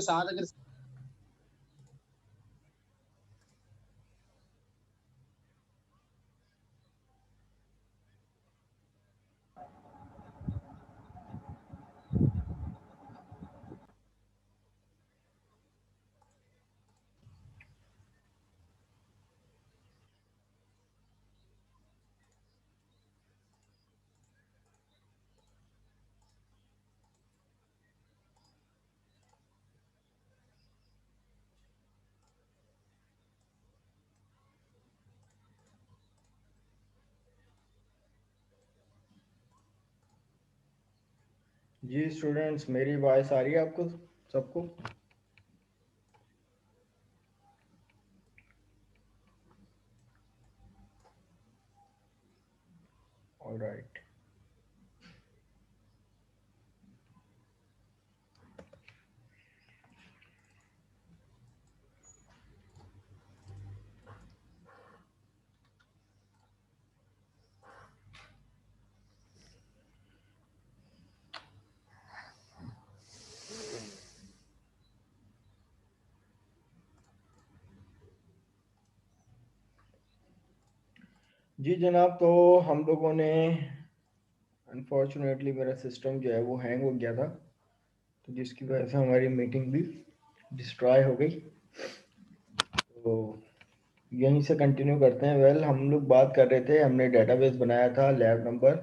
साथ अगर जी स्टूडेंट्स, मेरी वॉइस आ रही है आपको सबको? All right. जी जनाब, तो हम लोगों ने अनफॉर्चुनेटली मेरा सिस्टम जो है वो हैंग हो गया था, तो जिसकी वजह से हमारी मीटिंग भी डिस्ट्रॉय हो गई। तो यहीं से कंटिन्यू करते हैं। वेल, हम लोग बात कर रहे थे, हमने डेटाबेस बनाया था लैब नंबर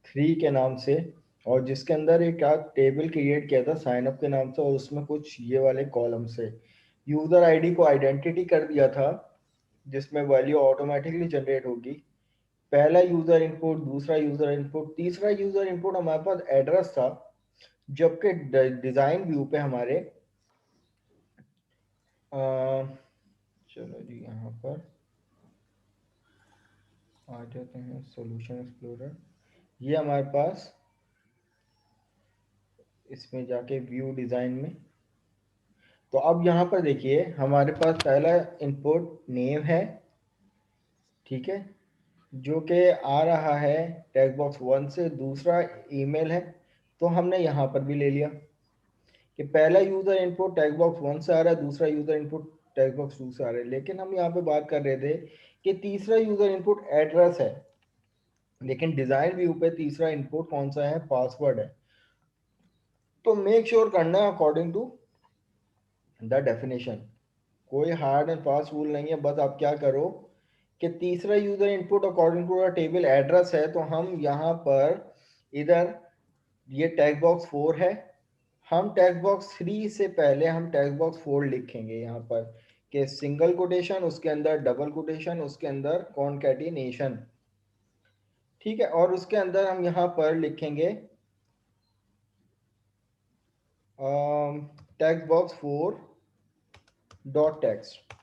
3 के नाम से, और जिसके अंदर एक टेबल क्रिएट किया था साइन अप के नाम से, और उसमें कुछ ये वाले कॉलम से यूज़र आईडी को आइडेंटिटी कर दिया था, जिसमें वैल्यू ऑटोमेटिकली जनरेट होगी। पहला यूज़र इनपुट, दूसरा यूज़र इनपुट, तीसरा यूज़र इनपुट हमारे पास एड्रेस था। जबकि डिज़ाइन व्यू पे हमारे अ, चलो जी यहाँ पर आ जाते हैं सॉल्यूशन एक्सप्लोरर। ये हमारे पास इसमें जाके व्यू डिज़ाइन में, तो अब यहाँ पर देखिए हमारे पास पहला इनपुट नेम है, ठीक है, जो कि आ रहा है टेक्स्ट बॉक्स 1 से। दूसरा ईमेल है, तो हमने यहाँ पर भी ले लिया कि पहला यूज़र इनपुट टेक्स्ट बॉक्स 1 से आ रहा है, दूसरा यूज़र इनपुट टेक्स्ट बॉक्स 2 से आ रहा है। लेकिन हम यहाँ पे बात कर रहे थे कि तीसरा यूज़र इनपुट एड्रेस है, लेकिन डिज़ाइन व्यू पे तीसरा इनपुट कौन सा है? पासवर्ड है। तो मेक श्योर करना है अकॉर्डिंग टू द डेफिनेशन। कोई हार्ड एंड फास्ट रूल नहीं है, बस आप क्या करो कि तीसरा user input according to the table address है, तो हम यहाँ पर इधर ये टेक्स्ट बॉक्स 4 है, हम टेक्स्ट बॉक्स 3 से पहले हम टेक्स्ट बॉक्स 4 लिखेंगे यहाँ पर कि सिंगल कोटेशन, उसके अंदर डबल कोटेशन, उसके अंदर कॉनकैटिनेशन, ठीक है। और उसके अंदर हम यहाँ पर लिखेंगे टेक्स्ट बॉक्स 4 डॉट टेक्स्ट।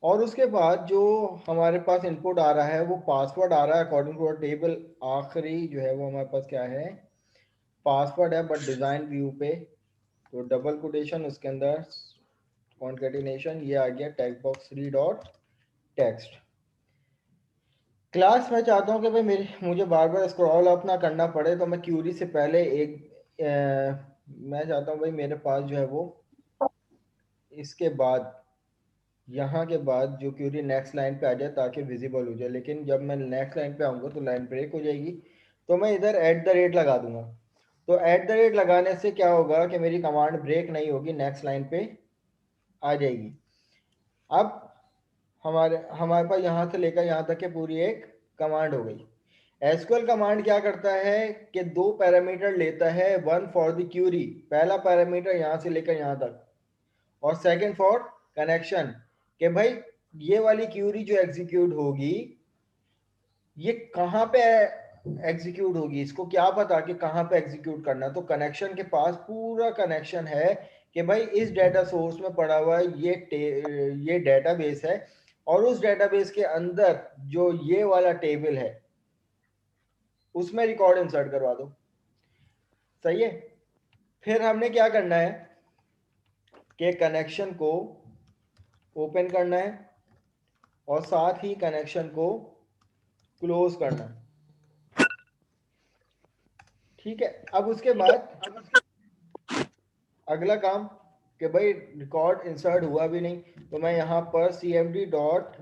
और उसके बाद जो हमारे पास इनपुट आ रहा है वो पासवर्ड आ रहा है अकॉर्डिंग टू टेबल। आखिरी जो है वो हमारे पास क्या है? पासवर्ड है, बट डिज़ाइन व्यू पे तो डबल कोटेशन, उसके अंदर कॉन्केटिनेशन, ये आ गया text box 3 dot text. Class मैं चाहता हूँ कि भाई मुझे बार बार स्क्रॉल अप ना करना पड़े, तो मैं क्यूरी से पहले मैं चाहता हूँ भाई मेरे पास जो है वो इसके बाद, यहाँ के बाद जो क्यूरी नेक्स्ट लाइन पे आ जाए ताकि विजिबल हो जाए। लेकिन जब मैं नेक्स्ट लाइन पे आऊँगा तो लाइन ब्रेक हो जाएगी, तो मैं इधर एट द रेट लगा दूंगा। तो एट द रेट लगाने से क्या होगा कि मेरी कमांड ब्रेक नहीं होगी, नेक्स्ट लाइन पे आ जाएगी। अब हमारे हमारे पास यहाँ से लेकर यहाँ तक के पूरी एक कमांड हो गई। एसक्यूएल कमांड क्या करता है कि दो पैरामीटर लेता है, वन फॉर द क्यूरी, पहला पैरामीटर यहाँ से लेकर यहाँ तक, और सेकंड फॉर कनेक्शन, कि भाई ये वाली क्यूरी जो एग्जीक्यूट होगी ये कहाँ पे एग्जीक्यूट होगी, इसको क्या पता कि कहाँ पे एग्जीक्यूट करना। तो कनेक्शन के पास पूरा कनेक्शन है कि भाई इस डेटा सोर्स में पड़ा हुआ है ये डेटाबेस है, और उस डेटाबेस के अंदर जो ये वाला टेबल है उसमें रिकॉर्ड इंसर्ट करवा दो। सही है। फिर हमने क्या करना है कि कनेक्शन को ओपन करना है और साथ ही कनेक्शन को क्लोज करना है, ठीक है। अब उसके बाद अगला काम कि भाई रिकॉर्ड इंसर्ट हुआ भी नहीं, तो मैं यहाँ पर cmd dot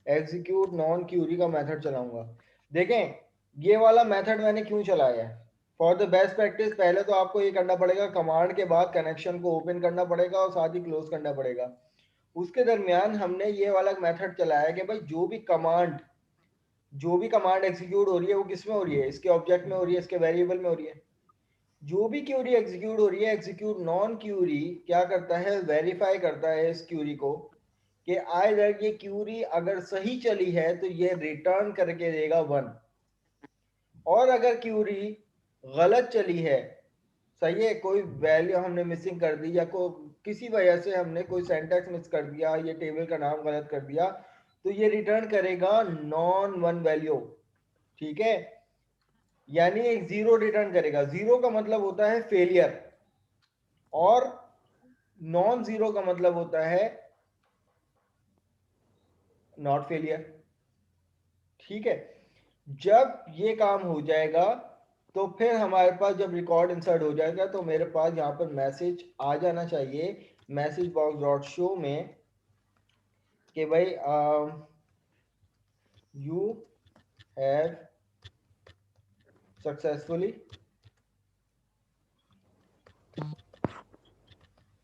execute non query का मेथड चलाऊंगा। देखें ये वाला मेथड मैंने क्यों चलाया है। फॉर द बेस्ट प्रैक्टिस पहले तो आपको ये करना पड़ेगा, कमांड के बाद कनेक्शन को ओपन करना पड़ेगा और साथ ही क्लोज करना पड़ेगा। उसके दरमियान हमने ये वाला मेथड चलाया कि भाई जो भी कमांड एग्जीक्यूट हो रही है वो किस में हो रही है, इसके ऑब्जेक्ट में हो रही है, इसके वेरिएबल में हो रही है। जो भी क्यूरी एग्जीक्यूट हो रही है, एग्जीक्यूट नॉन क्यूरी क्या करता है, वेरीफाई करता है इस क्यूरी को कि आइदर ये क्यूरी अगर सही चली है तो ये रिटर्न करके देगा 1, और अगर क्यूरी गलत चली है, सही है, कोई वैल्यू हमने मिसिंग कर दी या किसी वजह से हमने कोई सेंटेक्स मिस कर दिया, ये टेबल का नाम गलत कर दिया, तो ये रिटर्न करेगा नॉन वन वैल्यू। ठीक है, यानी एक जीरो रिटर्न करेगा। जीरो का मतलब होता है फेलियर और नॉन जीरो का मतलब होता है नॉट फेलियर। ठीक है, जब ये काम हो जाएगा तो फिर हमारे पास जब रिकॉर्ड इंसर्ट हो जाएगा तो मेरे पास यहाँ पर मैसेज आ जाना चाहिए मैसेज बॉक्स डॉट शो में कि भाई यू हैव सक्सेसफुली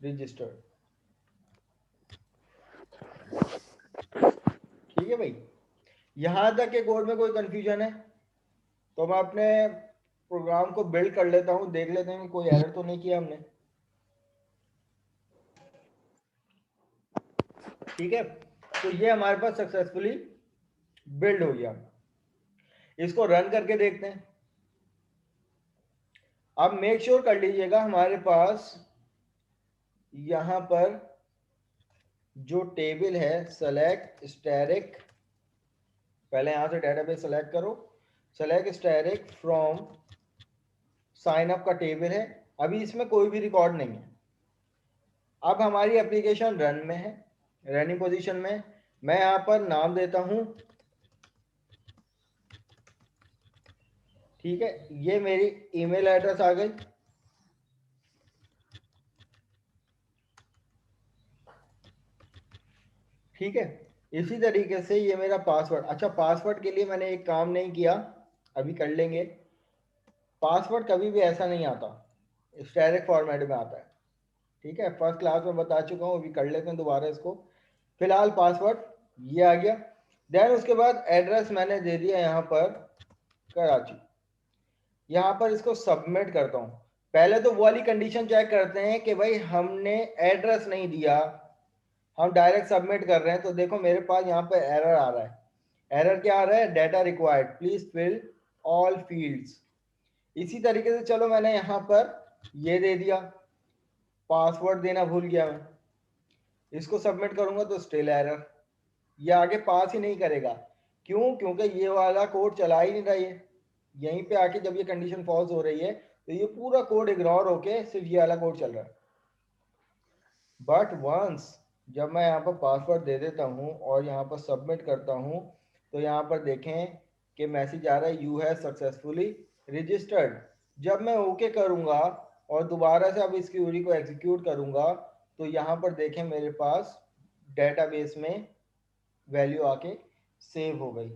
रजिस्टर्ड। ठीक है भाई, यहां तक के कोड में कोई कंफ्यूजन है तो मैं अपने प्रोग्राम को बिल्ड कर लेता हूं, देख लेते हैं कि कोई एरर तो नहीं किया हमने। ठीक है, तो ये हमारे पास सक्सेसफुली बिल्ड हो गया। इसको रन करके देखते हैं। अब मेक श्योर कर लीजिएगा हमारे पास यहां पर जो टेबल है सेलेक्ट स्टैटिक, पहले यहां से डेटाबेस सेलेक्ट करो, select static from sign up का टेबल है। अभी इसमें कोई भी रिकॉर्ड नहीं है। अब हमारी एप्लीकेशन रन में है, रनिंग पोजीशन में। मैं यहां पर नाम देता हूं, ठीक है, ये मेरी ईमेल एड्रेस आ गई। ठीक है, इसी तरीके से ये मेरा पासवर्ड। अच्छा, पासवर्ड के लिए मैंने एक काम नहीं किया, अभी कर लेंगे। पासवर्ड कभी भी ऐसा नहीं आता, स्टैटिक फॉर्मेट में आता है। ठीक है, फर्स्ट क्लास में बता चुका हूँ, अभी कर लेते हैं दोबारा इसको। फिलहाल पासवर्ड ये आ गया। देन उसके बाद एड्रेस मैंने दे दिया यहाँ पर कराची। यहाँ पर इसको सबमिट करता हूँ। पहले तो वो वाली कंडीशन चेक करते हैं कि भाई हमने एड्रेस नहीं दिया, हम डायरेक्ट सबमिट कर रहे हैं। तो देखो मेरे पास यहाँ पर एरर आ रहा है। एरर क्या आ रहा है, data required please fill all fields. इसी तरीके से चलो मैंने यहाँ पर ये दे दिया, पासवर्ड देना भूल गया मैं, इसको सबमिट करूंगा तो स्टिल एरर, ये आगे पास ही नहीं करेगा। क्यों, क्योंकि ये वाला कोड चला ही नहीं रहा है। यहीं पे आके जब ये कंडीशन फॉल्स हो रही है तो ये पूरा कोड इग्नोर होके सिर्फ ये वाला कोड चल रहा है। बट वंस जब मैं यहाँ पर पासवर्ड दे देता हूँ और यहाँ पर सबमिट करता हूँ तो यहाँ पर देखें कि मैसेज आ रहा है यू हैव सक्सेसफुली रजिस्टर्ड। जब मैं ओके करूँगा और दोबारा से अब इस क्वेरी को एग्जीक्यूट करूँगा तो यहाँ पर देखें मेरे पास डेटाबेस में वैल्यू आके सेव हो गई।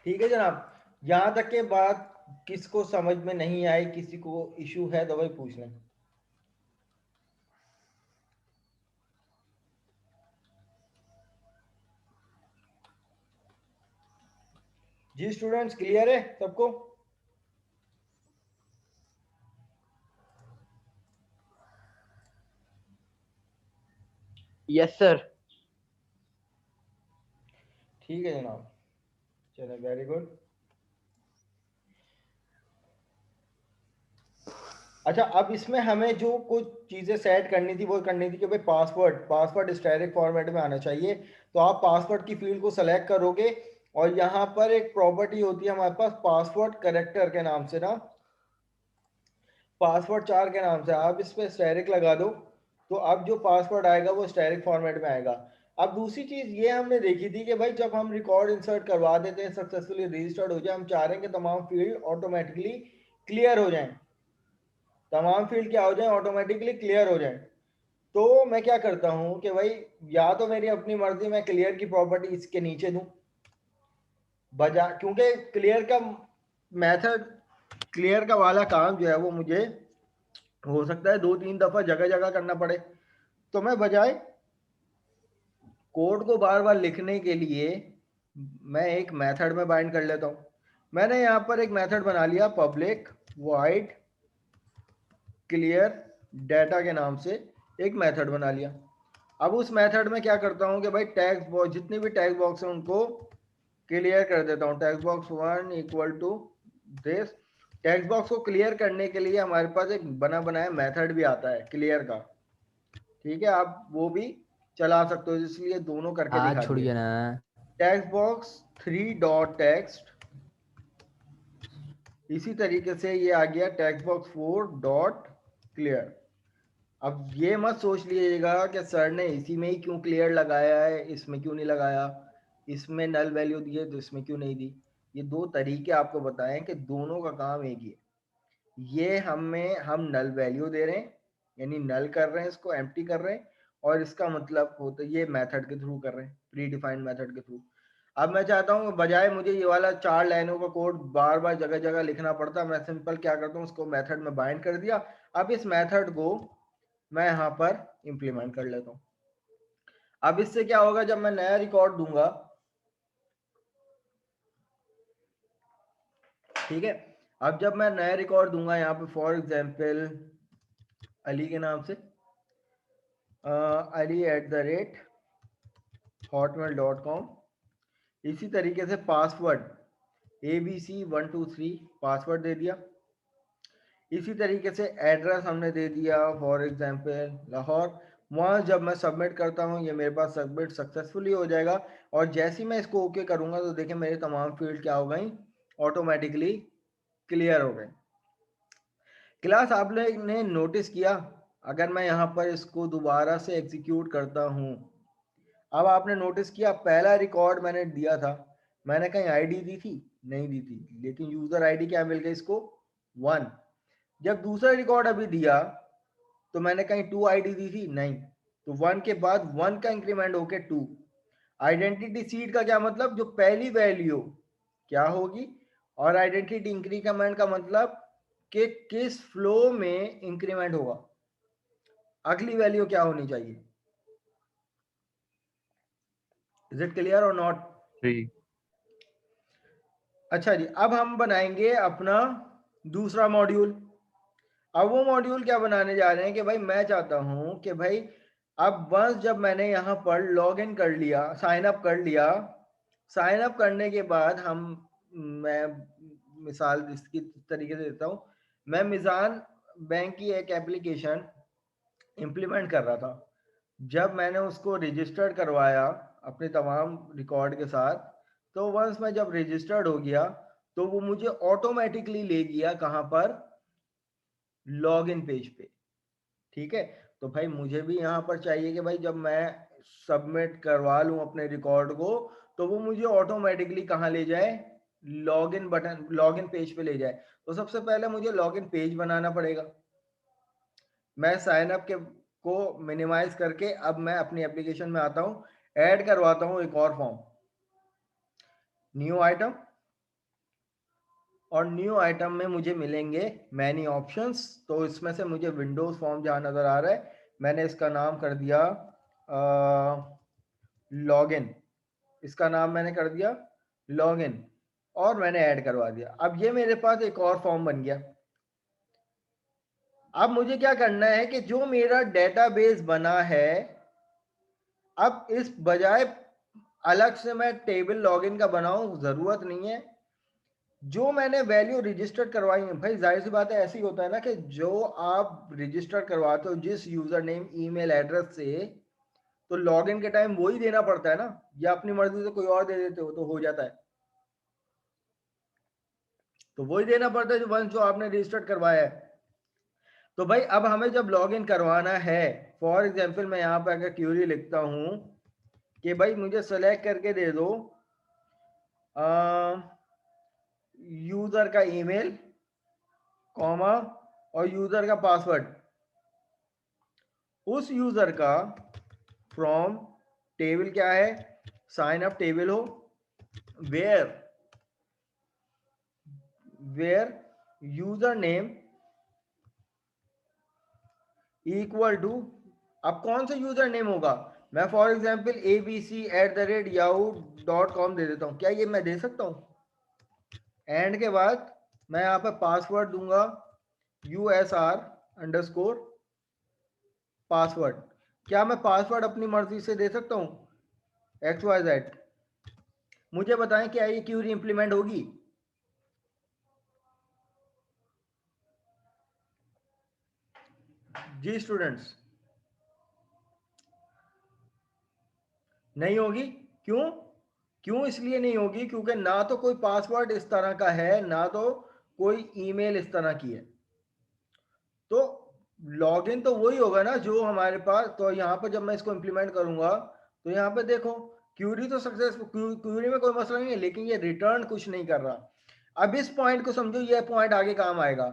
ठीक है जनाब, यहाँ तक के बात किसको समझ में नहीं आई, किसी को इशू है तो भाई पूछ लें। जी स्टूडेंट्स, क्लियर है सबको? Yes sir. ठीक है जनाब, चलो वेरी गुड। अच्छा, अब इसमें हमें जो कुछ चीज़ें सेट करनी थी वो करनी थी कि भाई पासवर्ड स्टैटिक फॉर्मेट में आना चाहिए। तो आप पासवर्ड की फील्ड को सेलेक्ट करोगे और यहाँ पर एक प्रॉपर्टी होती है हमारे पास पासवर्ड करेक्टर के नाम से ना, पासवर्ड 4 के नाम से। आप इस पर स्टैटिक लगा दो तो अब जो पासवर्ड आएगा वो स्टैटिक फॉर्मेट में आएगा। अब दूसरी चीज़ ये हमने देखी थी कि भाई जब हम रिकॉर्ड इंसर्ट करवा देते हैं, सक्सेसफुली रजिस्टर्ड हो जाए, हम चाह रहे हैं कि तमाम फील्ड ऑटोमेटिकली क्लियर हो जाएं। तमाम फील्ड क्या हो जाए, ऑटोमेटिकली क्लियर हो जाए। तो मैं क्या करता हूँ कि भाई या तो मेरी अपनी मर्जी मैं क्लियर की प्रॉपर्टी इसके नीचे दूं, बजा क्योंकि क्लियर का मेथड, क्लियर का वाला काम जो है वो मुझे हो सकता है 2-3 दफा जगह जगह करना पड़े। तो मैं बजाय कोड को बार बार लिखने के लिए मैं एक मेथड में बाइंड कर लेता हूँ। मैंने यहाँ पर एक मेथड बना लिया पब्लिक वॉइड क्लियर डाटा के नाम से, एक मेथड बना लिया। अब उस मेथड में क्या करता हूँ कि भाई टेक्स्ट बॉक्स, जितनी भी टेक्स्ट बॉक्स है उनको क्लियर कर देता हूँ। Text box 1 equal to this. Text box को क्लियर करने के लिए हमारे पास एक बना बनाया मेथड भी आता है क्लियर का, ठीक है, आप वो भी चला सकते हो, इसलिए दोनों करके आज दिखा दिए। छोड़िए ना। टेक्स्ट बॉक्स 3 डॉट टेक्स्ट, इसी तरीके से ये आ गया टेक्स्ट बॉक्स 4 डॉट क्लियर। अब ये मत सोच लीजिएगा कि सर ने इसी में ही क्यों क्लियर लगाया है, इसमें क्यों नहीं लगाया, इसमें नल वैल्यू दी है तो इसमें क्यों नहीं दी। ये दो तरीके आपको बताएं कि दोनों का काम एक ही है। ये हम नल वैल्यू दे रहे हैं, यानी नल कर रहे हैं, इसको एम्प्टी कर रहे हैं, और इसका मतलब होता है ये मेथड के थ्रू कर रहे हैं, प्री डिफाइंड मेथड के थ्रू। अब मैं चाहता हूँ बजाय मुझे ये वाला 4 लाइनों का कोड बार बार जगह जगह लिखना पड़ता, मैं सिंपल क्या करता हूँ, उसको मेथड में बाइंड कर दिया। अब इस मेथड को मैं यहाँ पर इंप्लीमेंट कर लेता हूँ। अब इससे क्या होगा, जब मैं नया रिकॉर्ड दूंगा, ठीक है, अब जब मैं नया रिकॉर्ड दूंगा यहाँ पे फॉर एग्जाम्पल अली के नाम से, ali@hotmail.com, इसी तरीके से पासवर्ड abc123 पासवर्ड दे दिया। इसी तरीके से एड्रेस हमने दे दिया फॉर एग्जांपल लाहौर। वहाँ जब मैं सबमिट करता हूँ ये मेरे पास सबमिट सक्सेसफुली हो जाएगा, और जैसे ही मैं इसको ओके करूँगा तो देखिए मेरे तमाम फील्ड क्या हो गई, ऑटोमेटिकली क्लियर हो गए। क्लास आप लोग ने नोटिस किया, अगर मैं यहाँ पर इसको दोबारा से एग्जीक्यूट करता हूँ, अब आपने नोटिस किया पहला रिकॉर्ड मैंने दिया था, मैंने कहीं आईडी दी थी, नहीं दी थी, लेकिन यूजर आईडी क्या मिल गई इसको, 1। जब दूसरा रिकॉर्ड अभी दिया तो मैंने कहीं 2 आईडी दी थी, नहीं, तो 1 के बाद 1 का इंक्रीमेंट होके 2। आइडेंटिटी सीड का क्या मतलब, जो पहली वैल्यू क्या होगी, और आइडेंटिटी इंक्रीमेंट का मतलब कि किस फ्लो में इंक्रीमेंट होगा, अगली वैल्यू क्या होनी चाहिए। इज इट क्लियर और नॉट। जी। अच्छा जी, अब हम बनाएंगे अपना दूसरा मॉड्यूल। अब वो मॉड्यूल क्या बनाने जा रहे हैं कि भाई मैं चाहता हूं कि भाई अब बस जब मैंने यहाँ पर लॉग इन कर लिया, साइन अप कर लिया, साइन अप करने के बाद मैं मिसाल इसकी तरीके से देता हूँ, मैं मिजान बैंक की एक एप्लीकेशन इम्प्लीमेंट कर रहा था। जब मैंने उसको रजिस्टर्ड करवाया अपने तमाम रिकॉर्ड के साथ, तो वंस मैं जब रजिस्टर्ड हो गया तो वो मुझे ऑटोमेटिकली ले गया कहाँ पर, लॉग इन पेज पे, ठीक है। तो भाई मुझे भी यहाँ पर चाहिए कि भाई जब मैं सबमिट करवा लूँ अपने रिकॉर्ड को, तो वो मुझे ऑटोमेटिकली कहाँ ले जाए, लॉगिन बटन, लॉगिन पेज पे ले जाए। तो सबसे पहले मुझे लॉगिन पेज बनाना पड़ेगा। मैं साइन अप के को मिनिमाइज करके अब मैं अपनी एप्लीकेशन में आता हूँ, ऐड करवाता हूँ एक और फॉर्म, न्यू आइटम, और न्यू आइटम में मुझे मिलेंगे मैनी ऑप्शंस। तो इसमें से मुझे विंडोज फॉर्म जहाँ नज़र आ रहा है, मैंने इसका नाम कर दिया लॉगिन, इसका नाम मैंने कर दिया लॉगिन, और मैंने ऐड करवा दिया। अब ये मेरे पास एक और फॉर्म बन गया। अब मुझे क्या करना है कि जो मेरा डेटाबेस बना है, अब इस बजाय अलग से मैं टेबल लॉगिन का बनाऊं, जरूरत नहीं है। जो मैंने वैल्यू रजिस्टर करवाई है, भाई जाहिर सी बात है ऐसे ही होता है ना कि जो आप रजिस्टर करवाते हो जिस यूजर नेम ईमेल एड्रेस से, तो लॉगिन के टाइम वही देना पड़ता है ना, या अपनी मर्जी से कोई और दे देते हो तो हो जाता है। तो वही देना पड़ता है जो वंस जो आपने रजिस्टर्ड करवाया है। तो भाई अब हमें जब लॉगिन करवाना है, फॉर एग्जांपल मैं यहाँ पे अगर क्यूरी लिखता हूँ कि भाई मुझे सेलेक्ट करके दे दो यूजर का ईमेल, कॉमा और यूजर का पासवर्ड, उस यूजर का फ्रॉम टेबल क्या है, साइन अप टेबल हो, where user name equal to, अब कौन सा यूजर नेम होगा, मैं फॉर एग्जाम्पल abc@yahoo.com दे देता हूं, क्या ये मैं दे सकता हूं, एंड के बाद मैं यहाँ पे पासवर्ड दूंगा USR_ पासवर्ड, क्या मैं पासवर्ड अपनी मर्जी से दे सकता हूं, XYZ, मुझे बताएं क्या ये क्यूरी इंप्लीमेंट होगी, जी स्टूडेंट्स, नहीं होगी, क्यों, क्यों इसलिए नहीं होगी, क्योंकि ना तो कोई पासवर्ड इस तरह का है, ना तो कोई ईमेल इस तरह की है, तो लॉगिन तो वही होगा ना जो हमारे पास, तो यहाँ पर जब मैं इसको इंप्लीमेंट करूंगा तो यहाँ पे देखो क्यूरी तो सक्सेसफुल, क्यूरी में कोई मसला नहीं है, लेकिन ये रिटर्न कुछ नहीं कर रहा। अब इस पॉइंट को समझो, ये पॉइंट आगे काम आएगा।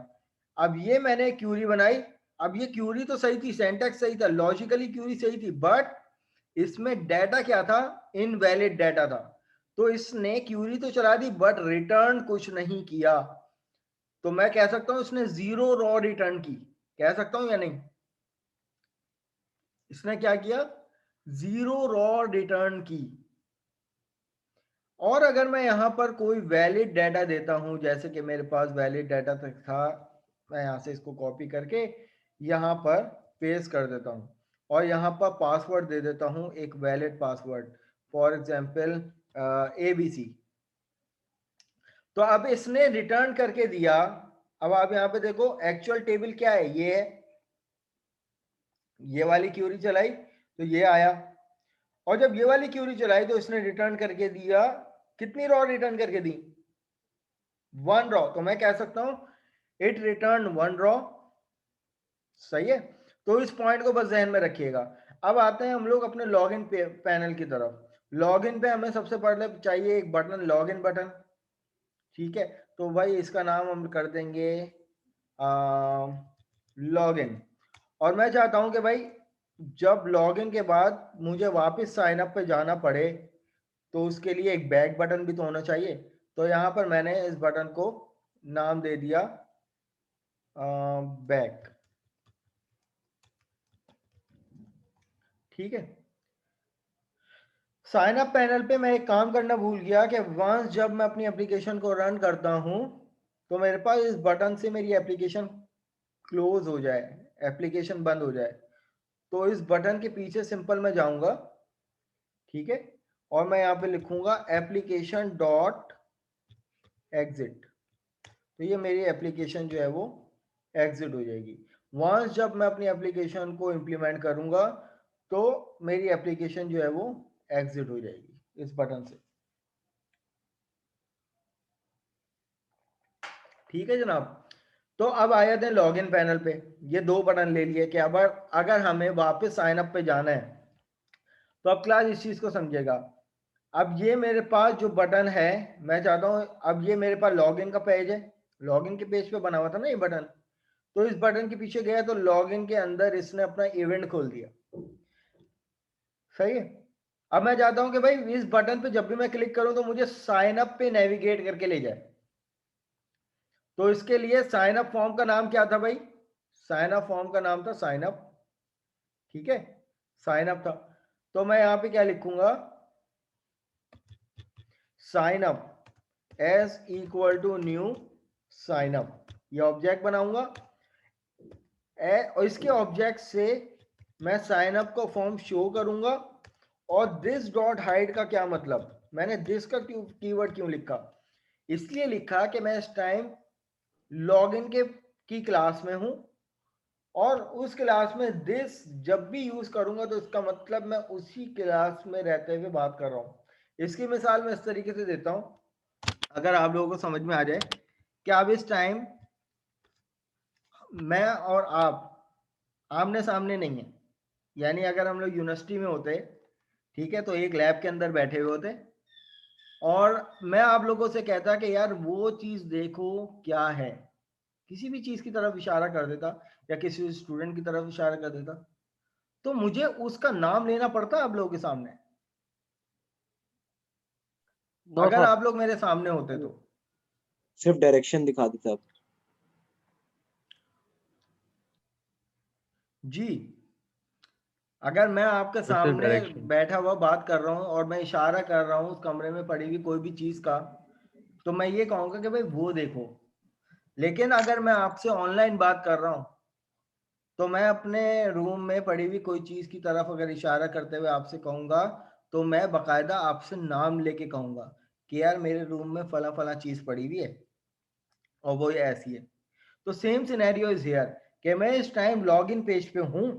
अब ये मैंने क्यूरी बनाई, अब ये क्यूरी तो सही थी, सिंटैक्स सही था, लॉजिकली क्यूरी सही थी, बट इसमें डाटा क्या था, इनवैलिड डाटा था, तो इसने क्यूरी तो चला दी बट रिटर्न कुछ नहीं किया, तो मैं कह सकता हूं इसने जीरो रॉ रिटर्न की, कह सकता हूं या नहीं, इसने क्या किया, जीरो रॉ रिटर्न की। और अगर मैं यहां पर कोई वैलिड डाटा देता हूं, जैसे कि मेरे पास वैलिड डाटा था, मैं यहां से इसको कॉपी करके यहां पर पेस्ट कर देता हूं और यहां पर पासवर्ड दे देता हूं एक valid password, for example ABC, तो अब इसने रिटर्न करके दिया। अब आप यहां पे देखो एक्चुअल टेबल क्या है, ये है, ये वाली क्यूरी चलाई तो ये आया, और जब ये वाली क्यूरी चलाई तो इसने रिटर्न करके दिया, कितनी रॉ रिटर्न करके दी, 1 रॉ, तो मैं कह सकता हूं इट रिटर्न 1 रॉ, सही है, तो इस पॉइंट को बस ध्यान में रखिएगा। अब आते हैं हम लोग अपने लॉगिन पैनल की तरफ। लॉगिन पे हमें सबसे पहले चाहिए एक बटन, लॉगिन बटन, ठीक है, तो भाई इसका नाम हम कर देंगे लॉगिन, और मैं चाहता हूं कि भाई जब लॉगिन के बाद मुझे वापस साइन अप पे जाना पड़े तो उसके लिए एक बैक बटन भी तो होना चाहिए, तो यहां पर मैंने इस बटन को नाम दे दिया बैक, ठीक है। साइन अप पैनल पे मैं एक काम करना भूल गया कि वंस जब मैं अपनी एप्लीकेशन को रन करता हूं तो मेरे पास इस बटन से मेरी एप्लीकेशन क्लोज हो जाए, एप्लीकेशन बंद हो जाए, तो इस बटन के पीछे सिंपल मैं जाऊंगा, ठीक है, और मैं यहाँ पे लिखूंगा एप्लीकेशन डॉट एग्जिट, तो ये मेरी एप्लीकेशन जो है वो एग्जिट हो जाएगी। वंस जब मैं अपनी एप्लीकेशन को इम्प्लीमेंट करूंगा तो मेरी एप्लीकेशन जो है वो एग्जिट हो जाएगी इस बटन से, ठीक है जनाब। तो अब आए थे लॉगिन पैनल पे, ये दो बटन ले लिए कि अब अगर हमें वापस साइन अप पे जाना है तो अब क्लास इस चीज को समझेगा। अब ये मेरे पास जो बटन है, मैं चाहता हूं, अब ये मेरे पास लॉगिन का पेज है, लॉगिन के पेज पे बना हुआ था ना ये बटन, तो इस बटन के पीछे गया तो लॉगिन के अंदर इसने अपना इवेंट खोल दिया, सही है। अब मैं चाहता हूं कि भाई इस बटन पे जब भी मैं क्लिक करूं तो मुझे साइन अप पे नेविगेट करके ले जाए, तो इसके लिए साइन अप फॉर्म का नाम क्या था भाई, साइन अप फॉर्म का नाम था साइन अप, ठीक है, साइन अप था, तो मैं यहां पे क्या लिखूंगा, sign up S equal to new sign up, ये ऑब्जेक्ट बनाऊंगा, और इसके ऑब्जेक्ट से मैं साइन अप का फॉर्म शो करूंगा, और दिस डॉट हाइड का क्या मतलब, मैंने दिस का कीवर्ड क्यों लिखा, इसलिए लिखा कि मैं इस टाइम लॉगिन के की क्लास में हूं, और उस क्लास में दिस जब भी यूज करूंगा तो इसका मतलब मैं उसी क्लास में रहते हुए बात कर रहा हूं। इसकी मिसाल मैं इस तरीके से देता हूं, अगर आप लोगों को समझ में आ जाए कि अब इस टाइम मैं और आप आमने सामने नहीं है, यानी अगर हम लोग यूनिवर्सिटी में होते, ठीक है, तो एक लैब के अंदर बैठे हुए होते और मैं आप लोगों से कहता कि यार वो चीज देखो क्या है, किसी भी चीज की तरफ इशारा कर देता या किसी स्टूडेंट की तरफ इशारा कर देता, तो मुझे उसका नाम लेना पड़ता आप लोगों के सामने, नो अगर सर, आप लोग मेरे सामने होते तो। सिर्फ डायरेक्शन दिखा देते आप। जी, अगर मैं आपके तो सिर्फ सामने डायरेक्शन। बैठा हुआ बात कर रहा हूँ और मैं इशारा कर रहा हूँ उस कमरे में पड़ी हुई कोई भी चीज का, तो मैं ये कहूंगा कि भाई वो देखो। लेकिन अगर मैं आपसे ऑनलाइन बात कर रहा हूँ, तो मैं अपने रूम में पड़ी हुई कोई चीज की तरफ अगर इशारा करते हुए आपसे कहूंगा, तो मैं बकायदा आपसे नाम लेके कहूंगा कि यार मेरे रूम में फला फला चीज पड़ी हुई है और वो ये ऐसी है। तो सेम सिनेरियो इज हियर कि मैं इस टाइम लॉगिन पेज पे हूं,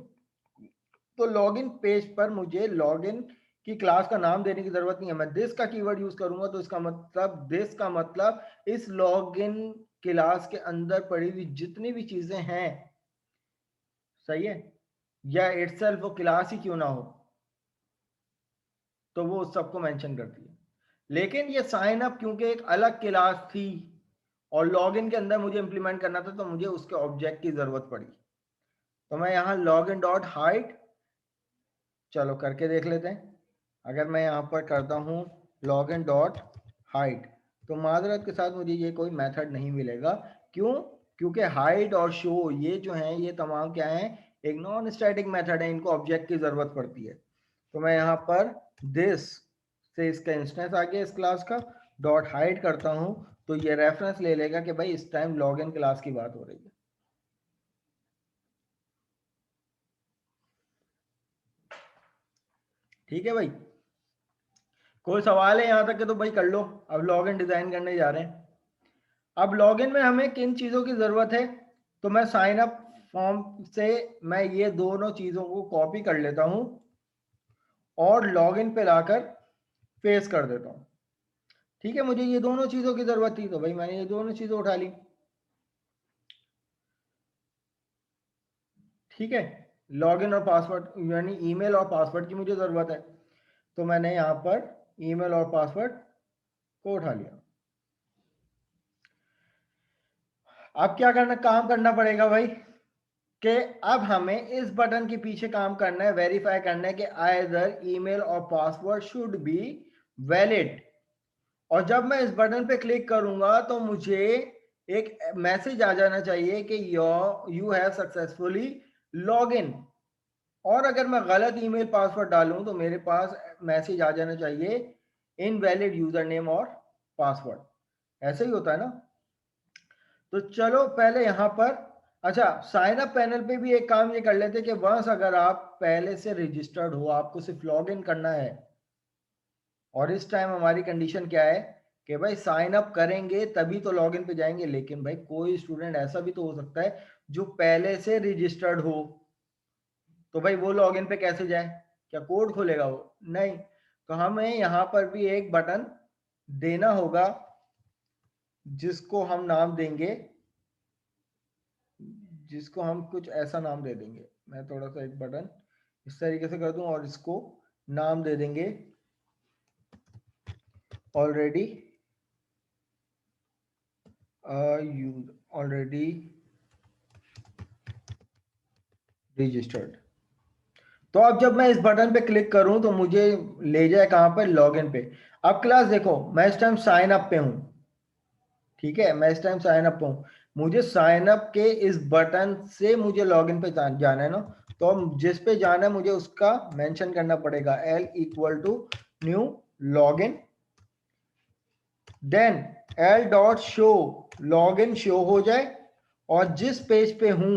तो लॉगिन पेज पर मुझे लॉगिन की क्लास का नाम देने की जरूरत नहीं है। मैं दिस का कीवर्ड यूज करूंगा तो इसका मतलब, दिस का मतलब इस लॉगिन क्लास के अंदर पड़ी हुई जितनी भी चीजें हैं, सही है, या इटसेल्फ वो क्लास ही क्यों ना हो, तो वो उस सबको मेंशन करती है। लेकिन ये साइन अप क्योंकि एक अलग क्लास थी और लॉगिन के अंदर मुझे इंप्लीमेंट करना था, तो मुझे उसके ऑब्जेक्ट की जरूरत पड़ी। तो मैं यहाँ लॉगिन डॉट हाइड, चलो करके देख लेते हैं। अगर मैं यहाँ पर करता हूँ लॉगिन डॉट हाइड, तो माजरत के साथ मुझे ये कोई मेथड नहीं मिलेगा। क्यों? क्योंकि हाइड और शो ये जो हैं ये तमाम क्या हैं, एक नॉन स्टैटिक मेथड है, इनको ऑब्जेक्ट की जरूरत पड़ती है। तो मैं यहाँ पर दिस से इसका इंस्टेंस आ गया इस क्लास का, डॉट हाइड करता हूँ, तो ये रेफरेंस ले लेगा कि भाई इस टाइम लॉगिन क्लास की बात हो रही है। ठीक है भाई, कोई सवाल है यहाँ तक के तो भाई कर लो। अब लॉगिन डिजाइन करने जा रहे हैं। अब लॉगिन में हमें किन चीजों की जरूरत है, तो मैं साइन अप फॉर्म से मैं ये दोनों चीजों को कॉपी कर लेता हूं और लॉगिन पे लाकर पेस्ट कर देता हूं। ठीक है, मुझे ये दोनों चीजों की जरूरत थी, तो भाई मैंने ये दोनों चीजें उठा ली। ठीक है, लॉगिन और पासवर्ड यानी ईमेल और पासवर्ड की मुझे जरूरत है, तो मैंने यहाँ पर ईमेल और पासवर्ड को उठा लिया। अब क्या करना, काम करना पड़ेगा भाई कि अब हमें इस बटन के पीछे काम करना है, वेरीफाई करना है कि आइदर ईमेल और पासवर्ड शुड बी वैलिड। और जब मैं इस बटन पे क्लिक करूंगा तो मुझे एक मैसेज आ जाना चाहिए कि you have successfully log in. और अगर मैं गलत ईमेल पासवर्ड डालूं तो मेरे पास मैसेज आ जाना चाहिए इनवैलिड यूजर नेम और पासवर्ड। ऐसे ही होता है ना। तो चलो पहले यहां पर, अच्छा साइन अप पैनल पे भी एक काम ये कर लेते कि वंस अगर आप पहले से रजिस्टर्ड हो, आपको सिर्फ लॉग इन करना है, और इस टाइम हमारी कंडीशन क्या है कि भाई साइन अप करेंगे तभी तो लॉग इन पे जाएंगे। लेकिन भाई कोई स्टूडेंट ऐसा भी तो हो सकता है जो पहले से रजिस्टर्ड हो, तो भाई वो लॉग इन पे कैसे जाए, क्या कोड खोलेगा वो? नहीं। तो हमें यहाँ पर भी एक बटन देना होगा जिसको हम नाम देंगे, जिसको हम कुछ ऐसा नाम दे देंगे। मैं थोड़ा सा एक बटन इस तरीके से कर दूं और इसको नाम दे देंगे ऑलरेडी यूज, ऑलरेडी रजिस्टर्ड। तो अब जब मैं इस बटन पे क्लिक करूं तो मुझे ले जाए कहां पर, लॉगिन पे। अब क्लास देखो, मैं इस टाइम साइन अप पे हूं। ठीक है, मैं इस टाइम साइन अप पे हूं, मुझे साइन अप के इस बटन से मुझे लॉगिन पे जाना है ना। तो अब जिस पे जाना है मुझे उसका मेंशन करना पड़ेगा, L equal to new login, then L dot show login show हो जाए और जिस पेज पे हूं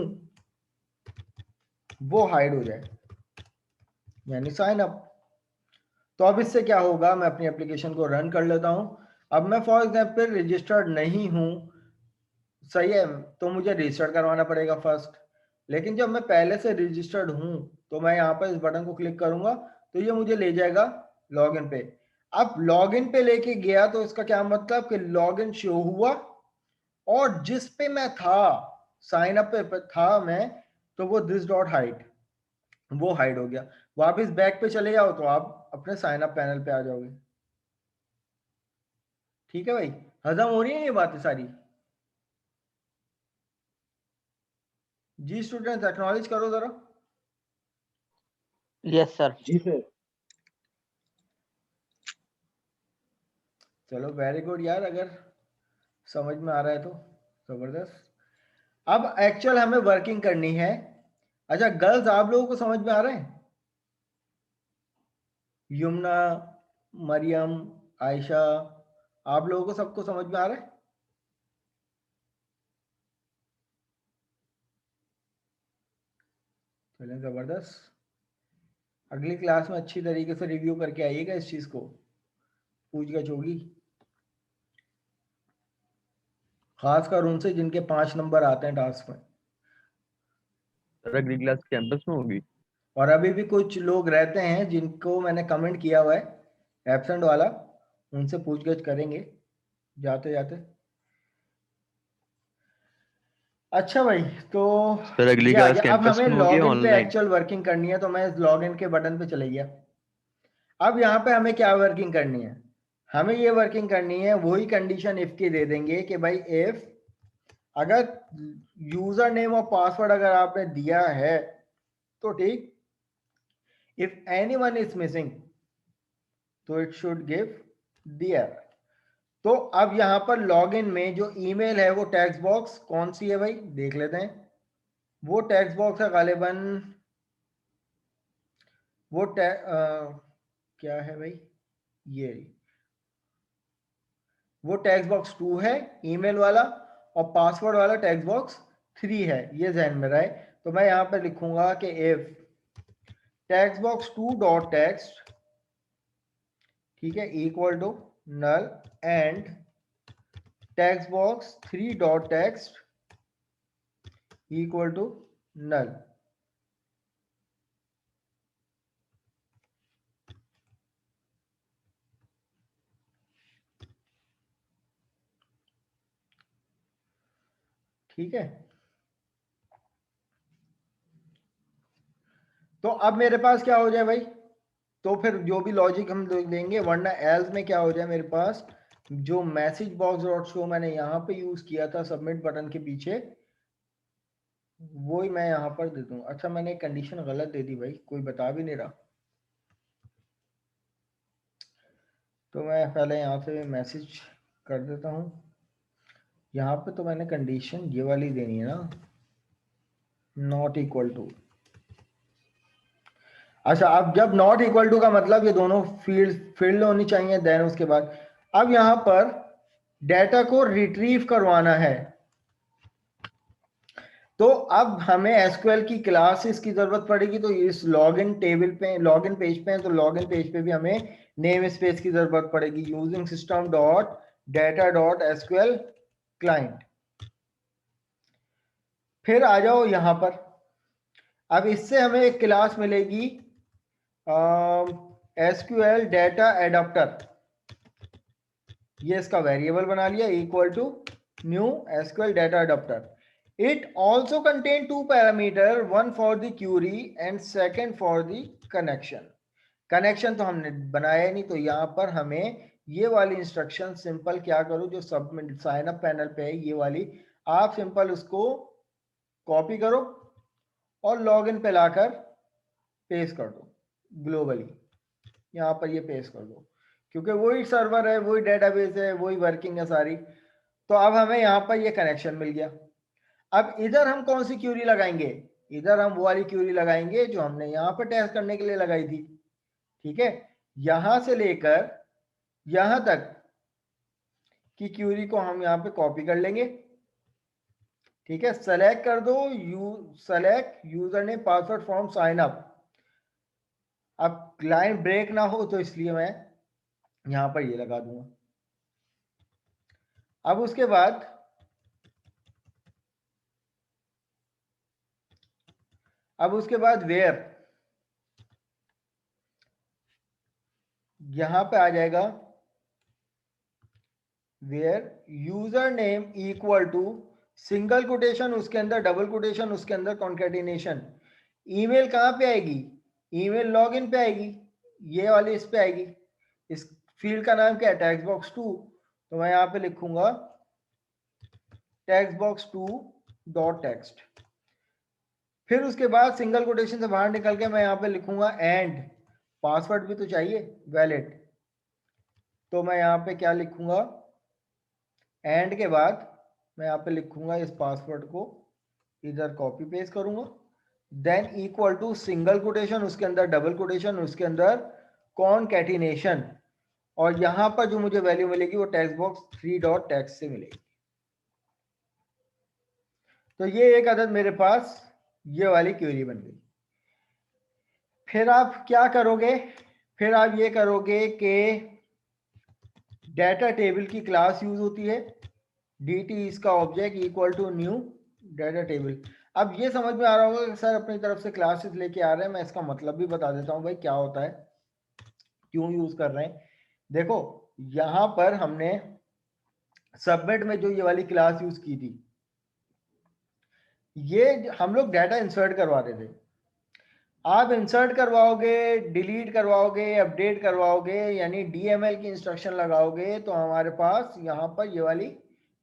वो हाइड हो जाए, यानी साइन अप। तो अब इससे क्या होगा, मैं अपनी एप्लीकेशन को रन कर लेता हूं। अब मैं फॉर एग्जाम्पल रजिस्टर्ड नहीं हूं, सही है, तो मुझे रजिस्टर करवाना पड़ेगा फर्स्ट। लेकिन जब मैं पहले से रजिस्टर्ड हूं तो मैं यहाँ पर इस बटन को क्लिक करूंगा तो ये मुझे ले जाएगा लॉगिन पे। अब लॉगिन पे लेके गया तो इसका क्या मतलब कि लॉगिन शो हुआ और जिस पे मैं था, साइन अप पे था मैं, तो वो दिस डॉट हाइड, वो हाइड हो गया। वापस बैक पे चले जाओ तो आप अपने साइन अप पैनल पे आ जाओगे। ठीक है भाई, हजम हो रही है ये बातें सारी? जी स्टूडेंट्स एक्नॉलेज करो जरा। Yes sir. जी सर। चलो वेरी गुड यार, अगर समझ में आ रहा है तो जबरदस्त। अब एक्चुअल हमें वर्किंग करनी है। अच्छा गर्ल्स, आप लोगों को समझ में आ रहा है? यमुना, मरियम, आयशा, आप लोगों को सबको समझ में आ रहा है? चलें जबरदस्त। अगली क्लास में अच्छी तरीके से रिव्यू करके आइएगा इस चीज को, पूछगछ होगी खासकर उनसे जिनके 5 नंबर आते हैं टास्क में। अगली क्लास कैंपस में होगी। और अभी भी कुछ लोग रहते हैं जिनको मैंने कमेंट किया हुआ है एब्सेंट वाला, उनसे पूछगछ करेंगे जाते जाते। अच्छा भाई, तो सर अगली ये आ क्लास गया। अब कैंपस हमें में होगी लॉगिन पे ऑनलाइन? एक्चुअल वर्किंग करनी है, तो मैं इस लॉगिन के बटन पे चले गया। अब यहाँ पे हमें क्या वर्किंग करनी है? हमें ये वर्किंग करनी है, वही कंडीशन इफ की दे देंगे कि भाई इफ अगर यूजर नेम और पासवर्ड अगर आपने दिया है तो ठीक, इफ एनीवन इज मिसिंग तो इट शुड गिव दिया। तो अब यहां पर लॉगिन में जो ईमेल है वो टेक्स्ट बॉक्स कौन सी है भाई, देख लेते हैं। वो टेक्स्ट बॉक्स है गालिबन, वो क्या है भाई, ये वो टेक्स्ट बॉक्स 2 है ईमेल वाला, और पासवर्ड वाला टेक्स्ट बॉक्स 3 है, ये ध्यान में रहे। तो मैं यहां पर लिखूंगा कि if text box 2 dot text, ठीक है, equal to null and text box 3 dot text equal to null. ठीक है, तो अब मेरे पास क्या हो जाए भाई, तो फिर जो भी लॉजिक हम देंगे, वरना एल्स में क्या हो जाए मेरे पास, जो मैसेज बॉक्स डॉट शो मैंने यहां पे यूज किया था सबमिट बटन के पीछे, वो ही मैं यहां पर दे दूं। अच्छा मैंने कंडीशन गलत दे दी भाई, कोई बता भी नहीं रहा, तो मैं पहले यहां से मैसेज कर देता हूं। यहाँ पे तो मैंने कंडीशन ये वाली देनी है ना, नॉट इक्वल टू। अच्छा अब जब नॉट इक्वल टू का मतलब ये दोनों फील्ड होनी चाहिए, देन उसके बाद अब यहां पर डेटा को रिट्रीव करवाना है। तो अब हमें एसक्यूएल की क्लासेस की जरूरत पड़ेगी, तो इस लॉगिन टेबल पे, लॉगिन पेज पे, तो लॉगिन पेज पे भी हमें नेम स्पेस की जरूरत पड़ेगी, using system dot data dot SQL client. फिर आ जाओ यहां पर, अब इससे हमें एक क्लास मिलेगी एसक्यूएल डेटा एडाप्टर, ये इसका वेरिएबल बना लिया, equal to new SQL data adapter. It also contain 2 parameter, one for the query and second for the connection. Connection तो हमने बनाया नहीं, तो यहां पर हमें ये वाली इंस्ट्रक्शन सिंपल क्या करो, जो सबमिट साइन अप पैनल पे है ये वाली, आप सिंपल उसको कॉपी करो और लॉगिन पे लाकर पेस्ट कर दो ग्लोबली, यहाँ पर ये पेस्ट कर दो, क्योंकि वही सर्वर है, वही डेटाबेस है, वही वर्किंग है सारी। तो अब हमें यहाँ पर ये कनेक्शन मिल गया। अब इधर हम कौन सी क्यूरी लगाएंगे, इधर हम वो वाली क्यूरी लगाएंगे जो हमने यहाँ पर टेस्ट करने के लिए लगाई थी। ठीक है, यहां से लेकर यहां तक की क्यूरी को हम यहाँ पे कॉपी कर लेंगे। ठीक है, सेलेक्ट कर दो select user name password from sign up. अब लाइन ब्रेक ना हो तो इसलिए मैं यहां पर ये लगा दूंगा। अब उसके बाद वेयर, यहां पे आ जाएगा where user name equal to single quotation, उसके अंदर डबल कोटेशन, उसके अंदर कॉन्केटिनेशन। ईमेल कहां पे आएगी, ईमेल लॉगिन पे आएगी, ये वाली इस पे आएगी। इस फील्ड का नाम क्या है, टेक्स्ट बॉक्स 2, तो मैं यहां पे लिखूंगा टेक्स्ट बॉक्स 2 डॉट टेक्स्ट। फिर उसके बाद सिंगल कोटेशन से बाहर निकल के मैं यहाँ पे लिखूंगा एंड, पासवर्ड भी तो चाहिए वैलिड, तो मैं यहाँ पे क्या लिखूंगा, एंड के बाद मैं यहाँ पे लिखूंगा इस पासवर्ड को इधर कॉपी पेस्ट करूंगा, then equal to single quotation, उसके अंदर डबल कोटेशन, उसके अंदर कॉनकैटिनेशन, और यहां पर जो मुझे वैल्यू मिलेगी वो टेक्स्ट बॉक्स 3.text से मिलेगी। तो ये एक अदद मेरे पास ये वाली क्वेरी बन गई। फिर आप क्या करोगे, फिर आप ये करोगे कि डाटा टेबल की क्लास यूज होती है, dt इसका object equal to new data table. अब ये समझ में आ रहा होगा कि सर अपनी तरफ से क्लासेस लेके आ रहे हैं, मैं इसका मतलब भी बता देता हूँ भाई क्या होता है, क्यों यूज कर रहे हैं। देखो यहां पर हमने सबमिट में जो ये वाली क्लास यूज की थी, ये हम लोग डाटा इंसर्ट करवाते थे। आप इंसर्ट करवाओगे, डिलीट करवाओगे, अपडेट करवाओगे, यानी डीएमएल की इंस्ट्रक्शन लगाओगे, तो हमारे पास यहाँ पर ये वाली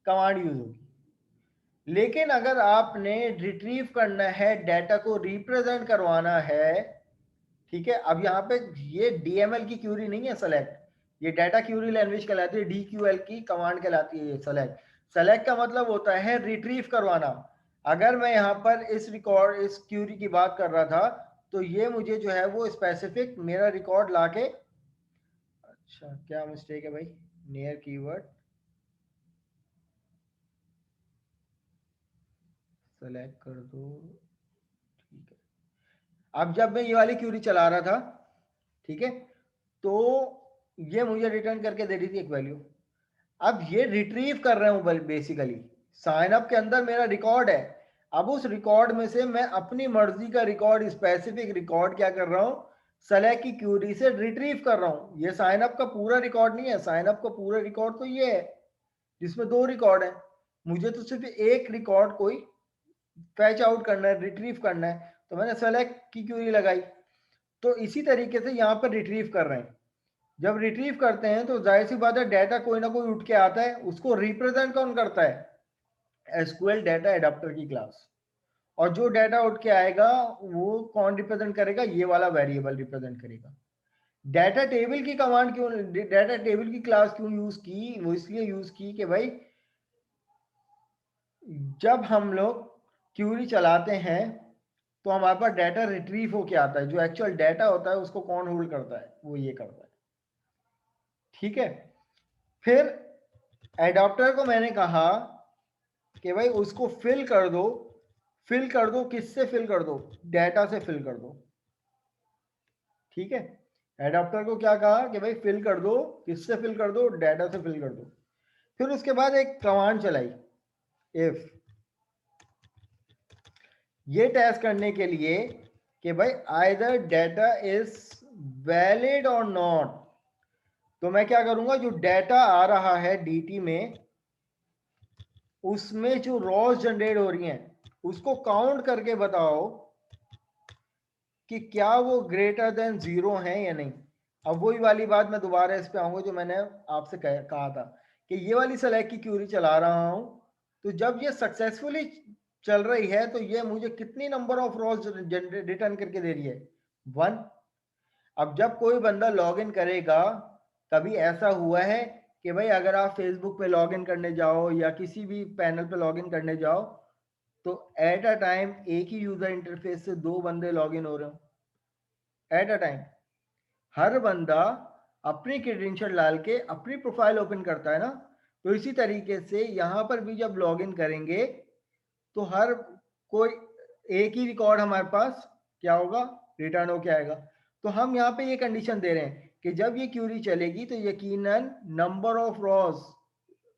कमांड यूज होगी। लेकिन अगर आपने रिट्रीव करना है, डाटा को रिप्रेजेंट करवाना है, ठीक है, अब यहाँ पे ये डीएमएल की क्यूरी नहीं है सेलेक्ट, ये डाटा क्यूरी लैंग्वेज कहलाती है, डीक्यूएल की कमांड कहलाती है ये सेलेक्ट। सेलेक्ट का मतलब होता है रिट्रीव करवाना। अगर मैं यहाँ पर इस क्यूरी की बात कर रहा था, तो ये मुझे जो है वो स्पेसिफिक मेरा रिकॉर्ड लाके, अच्छा क्या मिस्टेक है भाई, नियर कीवर्ड सेलेक्ट कर दो, ठीक है। अब जब मैं ये वाली क्यूरी चला रहा था, ठीक है, तो ये मुझे रिटर्न करके दे रही थी एक वैल्यू। अब ये रिट्रीव कर रहा हूं बेसिकली, साइन अप के अंदर मेरा रिकॉर्ड है, अब उस रिकॉर्ड में से मैं अपनी मर्जी का रिकॉर्ड, स्पेसिफिक रिकॉर्ड क्या कर रहा हूं, सेलेक्ट की क्यूरी से रिट्रीव कर रहा हूं। ये साइन अप का पूरा रिकॉर्ड नहीं है, साइन अप का पूरा रिकॉर्ड तो ये है जिसमें 2 रिकॉर्ड है, मुझे तो सिर्फ एक रिकॉर्ड कोई फैच आउट करना है, रिट्रीव करना है, तो मैंने सेलेक्ट की क्यूरी लगाई। तो इसी तरीके से यहाँ पर रिट्रीव कर रहे हैं। जब रिट्रीव करते हैं तो जाहिर सी बात है डाटा कोई ना कोई उठ के आता है, उसको रिप्रेजेंट कौन करता है, एसक्यूएल डाटा एडाप्टर की क्लास। और जो डाटा उठ के आएगा वो कौन रिप्रेजेंट करेगा, ये वाला वेरिएबल रिप्रेजेंट करेगा। डाटा टेबल की कमांड क्यों, डाटा टेबल की क्लास क्यों यूज की, वो इसलिए यूज की कि भाई जब हम लोग क्यूरी चलाते हैं तो हमारे पास डाटा रिट्रीव होके आता है, जो एक्चुअल डाटा होता है उसको कौन होल्ड करता है, वो ये करता है, ठीक है। फिर एडाप्टर को मैंने कहा कि भाई उसको फिल कर दो, फिल कर दो किससे फिल कर दो, डाटा से फिल कर दो, ठीक है। एडाप्टर को क्या कहा कि भाई फिल कर दो, किससे फिल कर दो, डाटा से फिल कर दो। फिर उसके बाद एक कमांड चलाई इफ, ये टेस्ट करने के लिए कि भाई आइदर डाटा इज वैलिड और नॉट। तो मैं क्या करूंगा, जो डाटा आ रहा है डीटी में, उसमें जो रॉस जनरेट हो रही हैं उसको काउंट करके बताओ कि क्या वो ग्रेटर देन 0 है या नहीं। अब वही वाली बात मैं दोबारा इस पे आऊंगा जो मैंने आपसे कहा था कि ये वाली सेलेक्ट की क्यूरी चला रहा हूं, तो जब ये सक्सेसफुली चल रही है तो ये मुझे कितनी नंबर ऑफ रॉस रिटर्न करके दे रही है, 1। अब जब कोई बंदा लॉगिन करेगा, कभी ऐसा हुआ है कि भाई अगर आप फेसबुक पे लॉगिन करने जाओ या किसी भी पैनल पे लॉगिन करने जाओ, तो एट अ टाइम एक ही यूजर इंटरफेस से 2 बंदे लॉगिन हो रहे हो एट अ टाइम। हर बंदा अपनी क्रेडेंशियल डाल के अपनी प्रोफाइल ओपन करता है ना, तो इसी तरीके से यहाँ पर भी जब लॉगिन करेंगे तो हर कोई एक ही रिकॉर्ड हमारे पास क्या होगा, रिटर्न होके आएगा। तो हम यहाँ पे ये कंडीशन दे रहे हैं कि जब ये क्यूरी चलेगी तो यकीनन नंबर ऑफ रॉस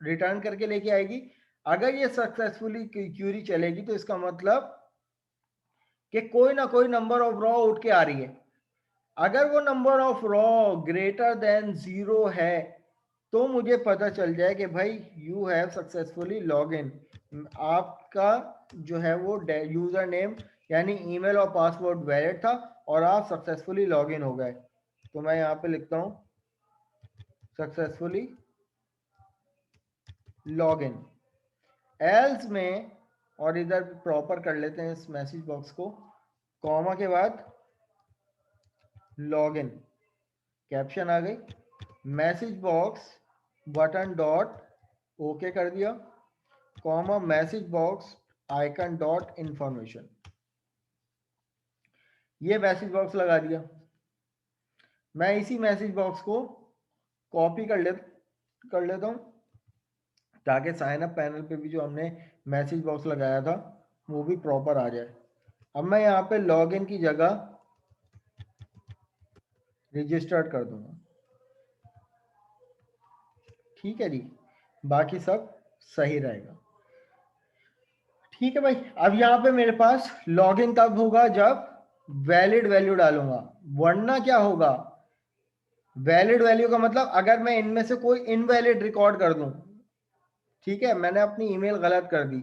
रिटर्न करके लेके आएगी। अगर ये सक्सेसफुली क्यूरी चलेगी तो इसका मतलब कि कोई ना कोई नंबर ऑफ रॉ उठ के आ रही है। अगर वो number of raw greater than 0 है तो मुझे पता चल जाए कि भाई you have successfully log in, आपका जो है वो यूजर नेम यानी ईमेल और पासवर्ड वैलिड था और आप सक्सेसफुली लॉग इन हो गए। तो मैं यहाँ पे लिखता हूँ सक्सेसफुली लॉग इन। एल्स में और इधर प्रॉपर कर लेते हैं इस मैसेज बॉक्स को, कॉमा के बाद लॉगिन, कैप्शन आ गई, message box button dot okay कर दिया, comma message box icon dot information, ये मैसेज बॉक्स लगा दिया। मैं इसी मैसेज बॉक्स को कॉपी कर लेता हूँ ताकि साइन अप पैनल पे भी जो हमने मैसेज बॉक्स लगाया था वो भी प्रॉपर आ जाए। अब मैं यहाँ पे लॉगिन की जगह रजिस्टर्ड कर दूंगा, ठीक है जी, बाकी सब सही रहेगा। ठीक है भाई, अब यहाँ पे मेरे पास लॉगिन तब होगा जब वैलिड वैल्यू डालूंगा, वरना क्या होगा, वैलिड वैल्यू का मतलब अगर मैं इनमें से कोई इनवैलिड रिकॉर्ड कर दूं, ठीक है, मैंने अपनी ईमेल गलत कर दी,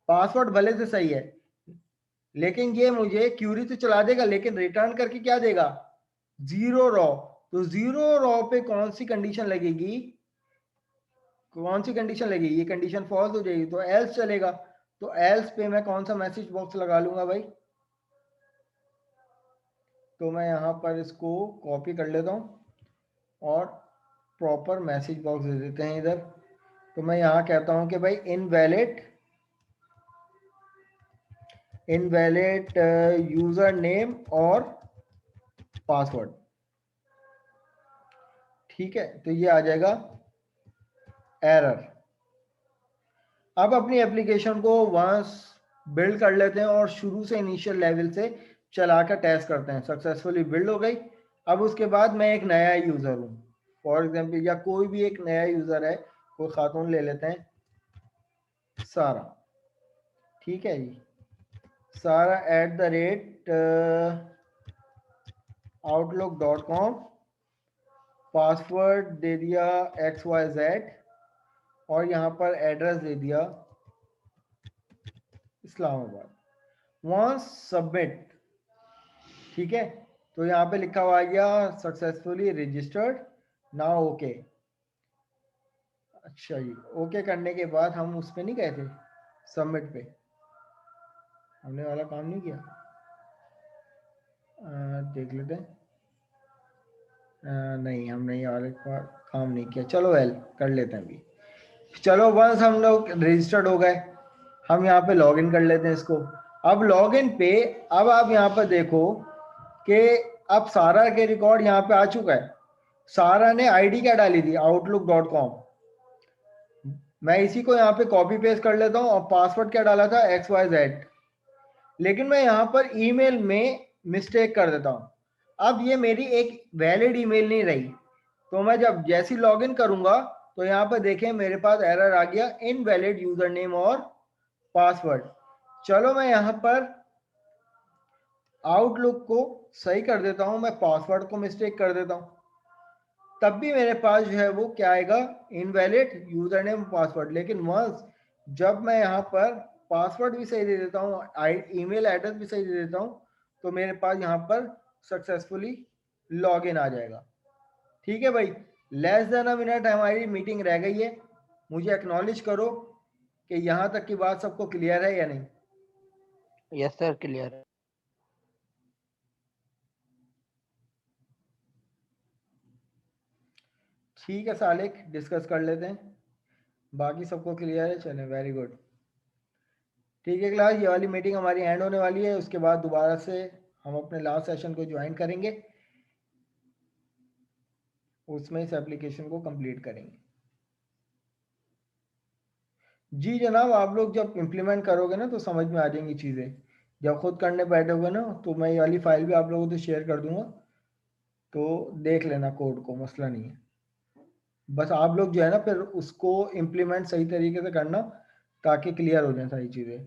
पासवर्ड भले से सही है, लेकिन ये मुझे क्यूरी तो चला देगा, लेकिन रिटर्न करके क्या देगा, 0 रॉ। तो 0 रॉ पे कौन सी कंडीशन लगेगी, ये कंडीशन फॉल्स हो जाएगी तो एल्स चलेगा। तो एल्स पे मैं कौन सा मैसेज बॉक्स लगा लूंगा भाई, तो मैं यहाँ पर इसको कॉपी कर लेता हूँ और प्रॉपर मैसेज बॉक्स दे देते हैं इधर। तो मैं यहाँ कहता हूँ कि भाई इनवैलिड यूजर नेम और पासवर्ड, ठीक है, तो ये आ जाएगा एरर। अब अपनी एप्लीकेशन को वंस बिल्ड कर लेते हैं और शुरू से इनिशियल लेवल से चलाकर टेस्ट करते हैं। सक्सेसफुली बिल्ड हो गई। अब उसके बाद मैं एक नया यूजर हूँ, फॉर एग्जांपल, या कोई भी एक नया यूजर है, कोई खातून ले लेते हैं, सारा, ठीक है जी, सारा @outlook.com, पासवर्ड दे दिया XYZ और यहाँ पर एड्रेस दे दिया इस्लामाबाद, वंस सबमिट, ठीक है, तो यहाँ पे लिखा हुआ आ गया सक्सेसफुली रजिस्टर्ड, नाउ ओके। अच्छा जी, ओके करने के बाद हम उस पे नहीं गए थे, सबमिट पे हमने वाला काम नहीं किया, देख लेते हैं, नहीं हमने ये वाले काम नहीं किया, चलो वेल कर लेते हैं अभी। चलो वंस हम लोग रजिस्टर्ड हो गए, हम यहाँ पे लॉगिन कर लेते हैं इसको। अब लॉगिन पे अब आप यहाँ पर देखो कि अब सारा के रिकॉर्ड यहाँ पे आ चुका है। सारा ने आईडी क्या डाली थी, outlook.com, मैं इसी को यहाँ पे कॉपी पेस्ट कर लेता हूँ और पासवर्ड क्या डाला था, XYZ, लेकिन मैं यहाँ पर ईमेल में मिस्टेक कर देता हूँ। अब ये मेरी एक वैलिड ईमेल नहीं रही, तो मैं जब जैसी लॉगिन करूंगा तो यहाँ पर देखें मेरे पास एरर आ गया, इनवैलिड यूजर नेम और पासवर्ड। चलो मैं यहाँ पर आउटलुक को सही कर देता हूँ, मैं पासवर्ड को मिस्टेक कर देता हूँ, तब भी मेरे पास जो है वो क्या आएगा, इनवैलिड यूजर नेम पासवर्ड। लेकिन वंस जब मैं यहाँ पर पासवर्ड भी सही दे देता हूँ, ईमेल एड्रेस भी सही दे देता हूँ, तो मेरे पास यहाँ पर सक्सेसफुली लॉगिन आ जाएगा। ठीक है भाई, लेस देन अ मिनट हमारी मीटिंग रह गई है, मुझे एक्नॉलेज करो कि यहाँ तक की बात सबको क्लियर है या नहीं। यस सर, क्लियर है। ठीक है सालिक, डिस्कस कर लेते हैं, बाकी सबको क्लियर है, चलें, वेरी गुड। ठीक है क्लास, ये वाली मीटिंग हमारी एंड होने वाली है, उसके बाद दोबारा से हम अपने लास्ट सेशन को ज्वाइन करेंगे, उसमें इस एप्लीकेशन को कंप्लीट करेंगे। जी जनाब, आप लोग जब इम्प्लीमेंट करोगे ना तो समझ में आ जाएंगी चीज़ें, जब खुद करने बैठोगे ना तो मैं ये वाली फाइल भी आप लोगों से शेयर कर दूंगा, तो देख लेना कोड को, मसला नहीं है, बस आप लोग जो है ना फिर उसको इम्प्लीमेंट सही तरीके से करना ताकि क्लियर हो जाए सारी चीज़ें।